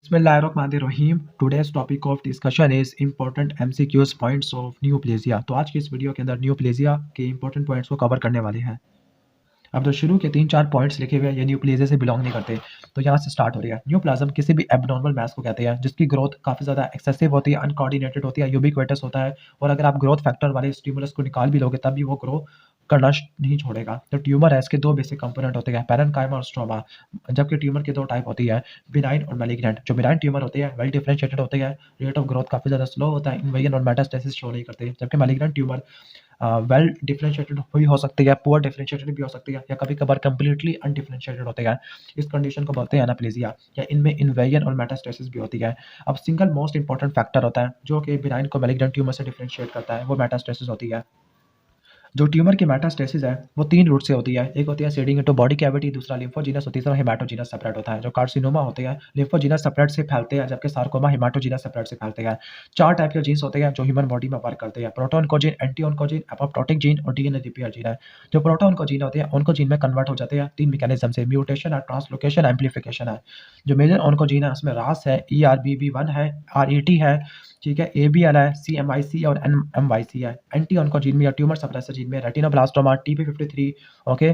बिस्मिल्लाहिर्रहमानिर्रहीम। Today's topic of discussion is important MCQs points of neoplasia. तो आज की इस वीडियो के अंदर न्यूप्लेजिया के इंपॉर्टेंट पॉइंट्स को कवर करने वाले हैं। अब जो शुरू के 3-4 पॉइंट्स लिखे हुए हैं ये न्यूप्लेजिया से बिलोंग नहीं करते, तो यहाँ से स्टार्ट हो रही है। न्यूप्लाज्म किसी भी एबनॉर्मल मैस को कहते हैं जिसकी ग्रोथ काफ़ी ज़्यादा एक्सेसिव होती है, अनकोऑर्डिनेटेड होती है, यूबिक्विटस होता है और अगर आप ग्रोथ फैक्टर वाले स्टिमुलस को निकाल भी लोगे तब भी वो ग्रो करना नहीं छोड़ेगा। तो ट्यूमर है, इसके दो बेसिक कंपोनेंट होते हैं, पैरेन्काइमा और स्ट्रोमा। जबकि ट्यूमर की दो टाइप होती है, बिनाइन और मैलिग्नेंट। जो बिनाइन ट्यूमर होते हैं वेल डिफरेंशिएटेड होते हैं, रेट ऑफ ग्रोथ काफ़ी ज़्यादा स्लो होता है, इन्वेजन और मेटास्टेसिस शो नहीं करते। जबकि मैलिग्नेंट ट्यूमर वेल डिफरेंशिएटेड हुई हो सकती है, पुअर डिफरेंशिएटेड भी हो सकती है या कभी कभार कंप्लीटली अनडिफरेंशिएटेड होते हैं। इस कंडीशन को बोलते हैं एनाप्लेजिया, या इनमें इन्वेजन और मेटास्टेसिस भी होती है। अब सिंगल मोस्ट इंपॉर्टेंट फैक्टर होता है जो कि बिनाइन को मैलिग्नेंट ट्यूमर से डिफरेंशिएट करता है, वो मेटास्टेसिस होती है। जो ट्यूमर की मेटास्टेसिस है वो 3 रूट से होती है। एक होती है सीडिंग इनटू बॉडी कैविटी, दूसरा लिम्फोजीनस और तीसरा हेमाटोजीनस सेपरेट होता है। जो कार्सिनोमा होते हैं लिम्फोजीनस सेपरेट से फैलते हैं, जबकि सार्कोमा हेमाटोजीनस सेपरेट से फैलते हैं। 4 टाइप के जीन्स होते हैं जो ह्यूमन बॉडी में वर्क करते हैं, proto oncogene, anti oncogene, apoptotic gene और डीएनए रिपेयर जीन है। जो प्रोटो ऑन्कोजीन होते हैं ऑन्कोजीन में कन्वर्ट हो जाते हैं 3 मैकेनिज्म से, म्यूटेशन है, ट्रांसलोकेशन, एम्प्लीफिकेशन है। जो मेजर ऑन्कोजीन है उसमें रास है, ERBB1 है, RET है, ठीक है, ABL है, CMYC और NMYC है। एंटी ऑन्कोजीन में या ट्यूमर सप्रेसर जीन में रेटिनोब्लास्टोमा, TP53, ओके,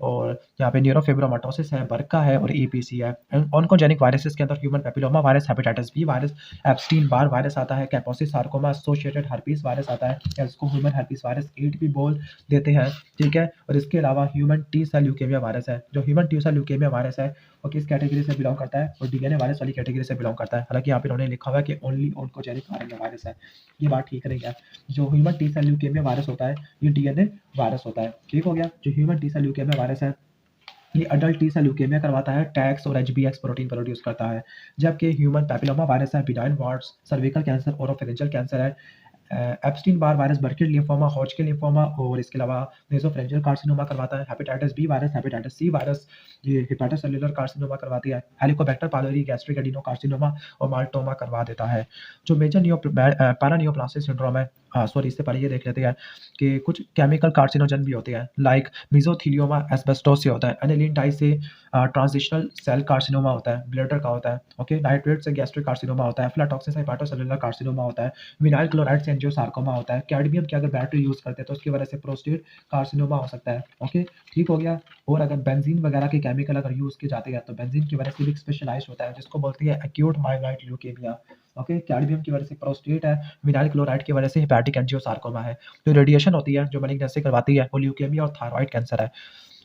और यहाँ पे न्यूरोफिब्रोमाटोसिस है, बर्का है और EPC है। ऑन्कोजेनिक वायरसेस के अंदर human papilloma virus, hepatitis B virus, Epstein Barr virus आता है, Kaposi sarcoma associated herpes virus आता है, या इसको ह्यूमन हर्पीस वायरस 8 भी बोल देते हैं, ठीक है। और इसके अलावा human T cell leukaemia virus है। जो human T cell leukaemia virus है वो किस कैटेगरी से बिलोंग करता है, और डीएनए वायरस वाली कैटेगरी से बिलोंग करता है। हालांकि यहाँ पे उन्होंने लिखा हुआ है कि ओनली ऑन्कोजेनिक आरएनए वायरस है, ये बात ठीक नहीं है। जो human T cell leukaemia virus होता है ये डीएनए वायरस होता है, ठीक हो गया। जो human T cell leukaemia virus है ये अडल्ट टी सेल ल्यूकेमिया करवाता है, टैक्स और HBx प्रोटीन प्रोड्यूस करता है। जबकि ह्यूमन पैपिलोमा वायरस है, benign warts, cervical cancer, oropharyngeal cancer है, Epstein Barr virus, Burkitt lymphoma, Hodgkin lymphoma और इसके अलावा नेसोफेरेंजियल कार्सिनोमा करवाता है। Hepatitis B virus, hepatitis C virus ये हेपेटोसेलुलर कार्सिनोमा करवाती है। Helicobacter pylori gastric adenocarcinoma और माल्टोमा करवा देता है। जो मेजर पैरानियोप्लास्टिक सिंड्रोम है, सॉरी इससे पहले ये देख लेते हैं कि कुछ केमिकल कार्सिनोजन भी होते हैं, लाइक मिजोथीलियोमा एस्बेस्टोस से होता है, एनिलीन डाई से ट्रांजिशनल सेल कार्सिनोमा होता है, ब्लैडर का होता है, ओके, नाइट्रेट से गैस्ट्रिक कार्सिनोमा होता है, फ्लाटॉक्सिन से हेपेटोसेलुलर कार्सिनोमा होता है, विनाइल क्लोराइड से एंजियोसार्कोमा होता है, कैडमियम की अगर बैटरी यूज करते हैं तो उसकी वजह से प्रोस्टेट कार्सिनोमा हो सकता है, ओके, ठीक हो गया। और अगर बेंजीन वगैरह के केमिकल अगर यूज किए जाते हैं तो बेंजीन की वजह से भी स्पेशलाइज होता है जिसको बोलते हैं acute migrate leukaemia, okay. Cadmium की वजह से प्रोस्टेट है, विनाइल क्लोराइड की वजह से हेपेटिक एंजियोसार्कोमा है। जो रेडिएशन होती है जो मैलिग्नेंसी करवाती है वो ल्यूकेमिया और थायराइड कैंसर है।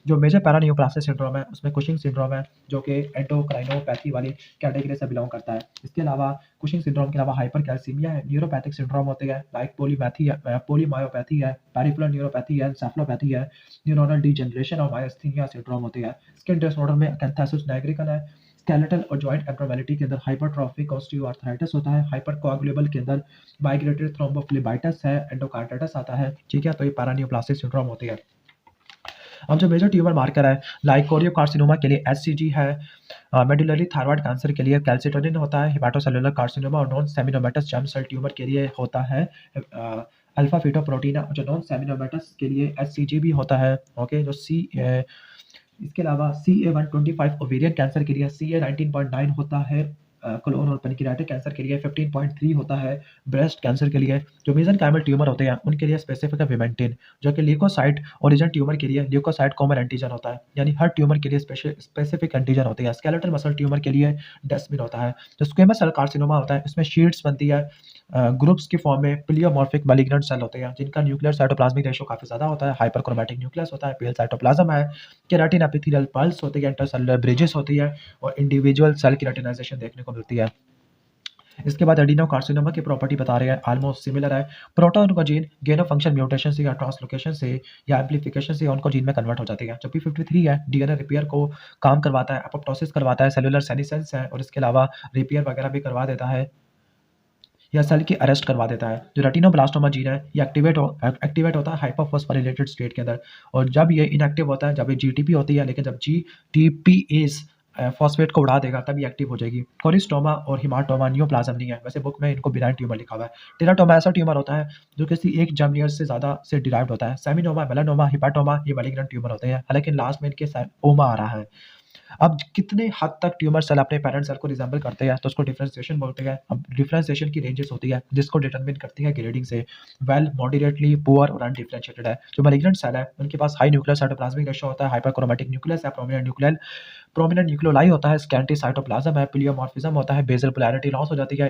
जो मेजर पैरानियोप्लास्टिक सिंड्रोम है उसमें कुशिंग सिंड्रोम है जो कि एंडोक्राइनोपैथी वाली कैटेगरी से बिलोंग करता है। इसके अलावा कुशिंग सिंड्रोम के अलावा हाइपरकैल्सीमिया है, न्यूरोपैथिक सिंड्रोम होते हैं लाइक पोलीमैथी है, पोलीमायोपैथी है, पेरिफेरल न्यूरोपैथी है, एन्सेफलोपैथी है, न्यूरोनल डिजनरेशन और मायोस्थीनिया सिंड्रोम होते हैं। स्किन डिसऑर्डर में अकैंथोसिस निग्रिकन है, स्केलेटल और जॉइंट एब्नॉर्मेलिटी के अंदर हाइपरट्रॉफिक ऑस्टियोआर्थराइटिस होता है, हाइपरकोआगुलेबल के अंदर माइग्रेटेड थ्रोम्बोफ्लेबाइटिस है, एंडोकार्डाइटिस आता है, ठीक है। तो ये पैरानियोप्लास्टिक सिंड्रोम होती है। अब जो मेजर ट्यूमर मार्कर है लाइक कोरियोकार्सिनोमा के लिए HCG है, मेडुलरी थायराइड कैंसर के लिए कैल्सिटोनिन होता है, हेपाटोसेलुलर कार्सिनोमा और non seminomatous germ cell tumour के लिए होता है अल्फा फीटोप्रोटीन, जो नॉन सेमिनोमेटस के लिए HCG भी होता है, ओके। जो इसके अलावा CA125 ओवेरियन कैंसर के लिए CA19.9 होता है, कोलोन और पैनक्रियाटिक कैंसर के लिए 15.3 होता है, ब्रेस्ट कैंसर के लिए जो मेसेनकाइमल ट्यूमर होते हैं उनके लिए स्पेसिफिक है विमेंटिन, जो कि ल्यूकोसाइट ओरिजिन ट्यूमर के लिए ल्यूकोसाइट कॉमन एंटीजन होता है, यानी हर ट्यूमर के लिए स्पेसिफिक एंटीजन होते हैं। स्केलेटल मसल ट्यूमर के लिए डेस्मिन होता है। जो स्क्वेमस सेल कार्सिनोमा होता है इसमें शीट्स बनती है ग्रुप्स की फॉर्म में, प्लियोमॉर्फिक मैलिग्नेंट सेल होते हैं जिनका न्यूक्लियर साइटोप्लाज्मिक रेशियो काफी ज्यादा होता है, हाइपरक्रोमैटिक न्यूक्लियस होता है, पेल साइटोप्लाज्म है, केराटिन एपिथेलियल पल्स होती है, इंटरसेलुलर ब्रिजेस होती है और इंडिविजुअल सेल केराटिनाइजेशन देखने को मिलती है। इसके बाद एडिनोकार्सिनोमा की प्रॉपर्टी बता रहे हैं ऑलमोस्ट सिमिलर है। प्रोटोऑन्कोजीन गेन ऑफ फंक्शन म्यूटेशन से या ट्रांसलोकेशन से या एम्प्लीफिकेशन से ऑन्कोजीन में कन्वर्ट हो जाती है। जो P53 है डीएनए रिपेयर को काम करवाता है, अपोप्टोसिस करवाता है, सेलुलर सेनेसेंस है और इसके अलावा रिपेयर वगैरह भी करवा देता है या सेल की अरेस्ट करवा देता है। जो रेटिनोब्लास्टोमा जीन है ये एक्टिवेट होता है हाइपरफॉस्फोरिलेटेड स्टेट के अंदर, और जब ये इनएक्टिव होता है जब ये जीटीपी होती है, लेकिन जब जीटीपीएस फॉस्फेट को उड़ा देगा तब ये एक्टिव हो जाएगी। कोरिस्टोमा और हिमाटोमा न्यूप्लाज्म नहीं है, वैसे बुक में इनको बिनाइन ट्यूमर लिखा हुआ है। टेराटोमा ऐसा ट्यूमर होता है जो किसी एक जर्म लेयर से ज़्यादा से डिराइव्ड होता है। सेमिनोमा, मेलानोमा, हिपाटोमा ये मैलिग्नेंट ट्यूमर होते हैं, हालांकि लास्ट में इनके ओमा आ रहा है। अब कितने हद तक ट्यूमर सेल अपने पेरेंट सेल को रिज़ेम्बल करते हैं, तो उसको डिफरेंशिएशन बोलते हैं। अब डिफरेंशिएशन की रेंजेस होती है, जिसको डिटरमिन करती है ग्रेडिंग से, वेल, मॉडरेटली, पुअर और अनडिफरेंशिएटेड है। जो मैलिग्नेंट सेल है, उनके पास हाई न्यूक्लियर साइटोप्लाज्मिक रेशियो होता है, हाइपरक्रोमैटिक न्यूक्लियस है, प्रोमिनेंट न्यूक्लियोलाई होता है, स्कैंटी साइटोप्लाज्म है, प्लियोमॉर्फिज्म होता है, बेसल पोलैरिटी लॉस हो जाती है,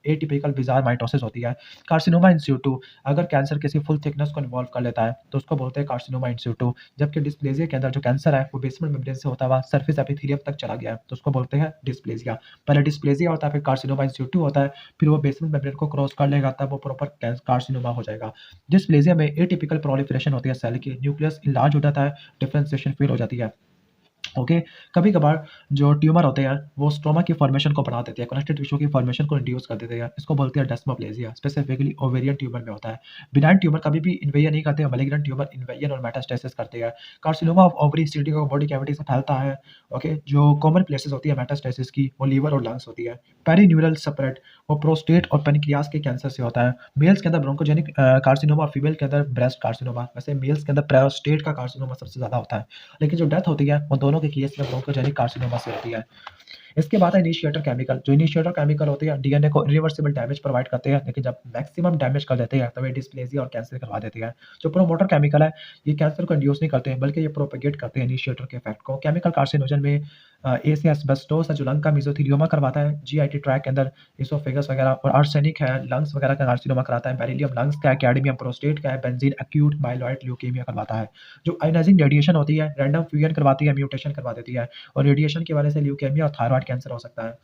एटिपिकल बिज़ार माइटोसिस होती है। कार्सिनोमा इन सिटू, अगर कैंसर किसी फुल थिकनेस को इन्वॉल्व कर लेता है, तो उसको बोलते हैं कार्सिनोमा इन सिटू। जबकि डिस्प्लेज़िया के अंदर जो कैंसर है, वो बेसमेंट मेम्ब्रेन से होता हुआ सरफेस एपिथेलियम तक चला गया है, तो उसको बोलते हैं डिस्प्लेज़िया। पहले डिस्प्लेज़िया होता है, फिर कार्सिनोमा इन सिटू होता है, फिर वो बेसमेंट मेम्ब्रेन को क्रॉस कर लेगा, तब वो प्रॉपर कार्सिनोमा हो जाएगा। डिस्प्लेज़िया में एटिपिकल प्रोलिफरेशन होती है सेल की, न्यूक्लियस इनलार्ज हो जाता है, डिफरेंशिएशन फेल हो जाती है। ओके, कभी-कभार जो ट्यूमर होते हैं, वो स्ट्रोमा की फॉर्मेशन को बढ़ा देते हैं, कनेक्टिव टिश्यू की फॉर्मेशन को रिड्यूस कर देते हैं। इसको बोलते हैं डेस्मोप्लेज़िया, स्पेसिफिकली ओवेरियन ट्यूमर में होता है। बिनाइन ट्यूमर कभी भी इन्वेजन नहीं करते हैं, मैलिग्नेंट ट्यूमर इन्वेजन और मेटास्टेसिस करते हैं। कार्सिनोमा ऑफ ओवरी सीडी को बॉडी कैविटी से फैलता है। ओके, जो कॉमन प्लेसेस होती है मेटास्टेसिस की, वो लीवर और लंग्स होती है। पेरीन्यूरल स्प्रेड, वो प्रोस्टेट और पेनक्रियास के कैंसर से होता है। मेल्स के अंदर ब्रोंकोजेनिक कार्सिनोमा, फीमेल के अंदर ब्रेस्ट कार्सिनोमा। वैसे मेल्स के अंदर प्रोस्टेट का कार्सिनोमा सबसे ज़्यादा होता है, लेकिन जो डेथ होती है, वो दोनों के केस में ब्रोंकोजेनिक कार्सिनोमा से होती है। इसके बाद है इनिशिएटर केमिकल। जो इनिशिएटर केमिकल होते हैं, डीएनए को इरिवर्सिबल डैमेज प्रोवाइड करते हैं, लेकिन जब मैक्सिमम डैमेज कर देते हैं, तब ये डिस्प्लेज़िया और कैंसर करवा देते हैं। जो प्रोमोटर केमिकल है, ये कैंसर को इंड्यूस नहीं करते हैं, बल्कि ये प्रोपेगेट करते हैं इनिशिएटर के इफेक्ट को। केमिकल कार्सिनोजन में ए से एस्बेस्टोस है, जो लंग का मेसोथेलियोमा करवाता है, जीआईटी ट्रैक्ट के अंदर इसोफेगस वगैरह, और आर्सेनिक है, लंग्स वगैरह का कार्सिनोमा कराता है, बेरिलियम लंग्स का है, कैडमियम प्रोस्टेट का है, बेंजीन एक्यूट माइलॉइड ल्यूकेमिया करवाता है। जो आयोनाइजिंग रेडिएशन होती है, रैंडम फ्यूजन करवाती है, म्यूटेशन करवा देती है, और रेडिएशन की वजह से ल्यूकेमिया और थायरॉइड कैंसर हो सकता है।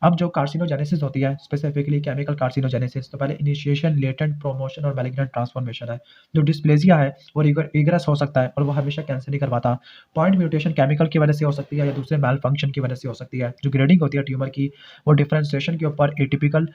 अब जो कार्सिनोजेनेसिस होती है, स्पेसिफिकली केमिकल कार्सिनोजेनेसिस, तो पहले इनिशिएशन, लेटेंट प्रोमोशन और मैलिग्नेंट ट्रांसफॉर्मेशन है। जो डिस्प्लेज़िया है, वो रिग्रेस हो सकता है, और वो हमेशा कैंसर नहीं करवाता। पॉइंट म्यूटेशन केमिकल की वजह से हो सकती है, या दूसरे मैल फंक्शन की वजह से हो सकती है। जो ग्रेडिंग होती है ट्यूमर की, वो डिफरेंशिएशन के ऊपर एटिपिकल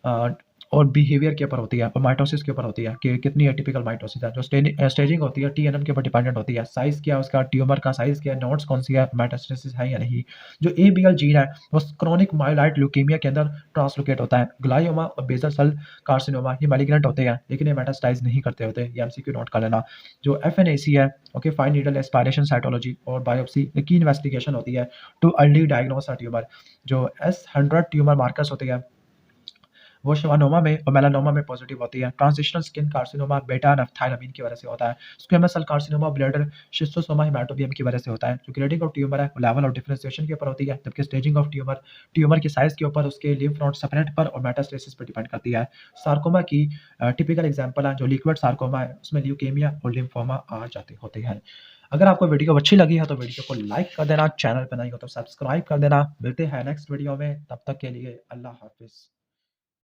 अ, और बिहेवियर के ऊपर होती है, और माइटोसिस के ऊपर होती है कि कितनी एटिपिकल माइटोसिस है। जो स्टेजिंग होती है, टीएनएम के ऊपर डिपेंडेंट होती है। साइज़ क्या है उसका, ट्यूमर का साइज़ क्या है, नोड्स कौन सी है, मेटास्टेसिस है या नहीं। जो एबीएल जीन है, वो क्रोनिक माइलोइड ल्यूकीमिया के अंदर ट्रांसलोकेट होता है। ग्लायोमा और बेसल सेल कार्सिनोमा, ये मैलिग्नेंट होते हैं, लेकिन ये मेटास्टाइज नहीं करते होते। ये एमसीक्यू नोट कर लेना। जो एफएनएसी है, okay, fine needle aspiration cytology और बायोप्सी की इन्वेस्टिगेशन होती है too early diagnose a tumour. जो S100 ट्यूमर मार्कर्स होते हैं, वो शिवानोमा में और मेलानोमा में पॉजिटिव होती है। ट्रांजिशनल स्किन कार्सिनोमा बेटा नफ्थाइलामीन की वजह से होता है। Squamous cell carcinoma bladder Schistosoma haematobium की वजह से होता है। जो ग्रेडिंग ऑफ ट्यूमर है, वो लेवल ऑफ डिफरेंशिएशन के ऊपर होती है, जबकि स्टेजिंग ऑफ ट्यूमर ट्यूमर की साइज के ऊपर, उसके लिम्फ नोड सेपरेट पर और मेटास्टेसिस पर डिपेंड करती है। सार्कोमा की टिपिकल एग्जांपल है, जो लिक्विड सार्कोमा है, उसमें ल्यूकेमिया और लिम्फोमा आ जाते होते हैं। अगर आपको वीडियो अच्छी लगी है, तो वीडियो को लाइक कर देना, चैनल पर नए हो तो सब्सक्राइब कर देना। मिलते हैं नेक्स्ट वीडियो में, तब तक के लिए अल्लाह हाफ़िज़।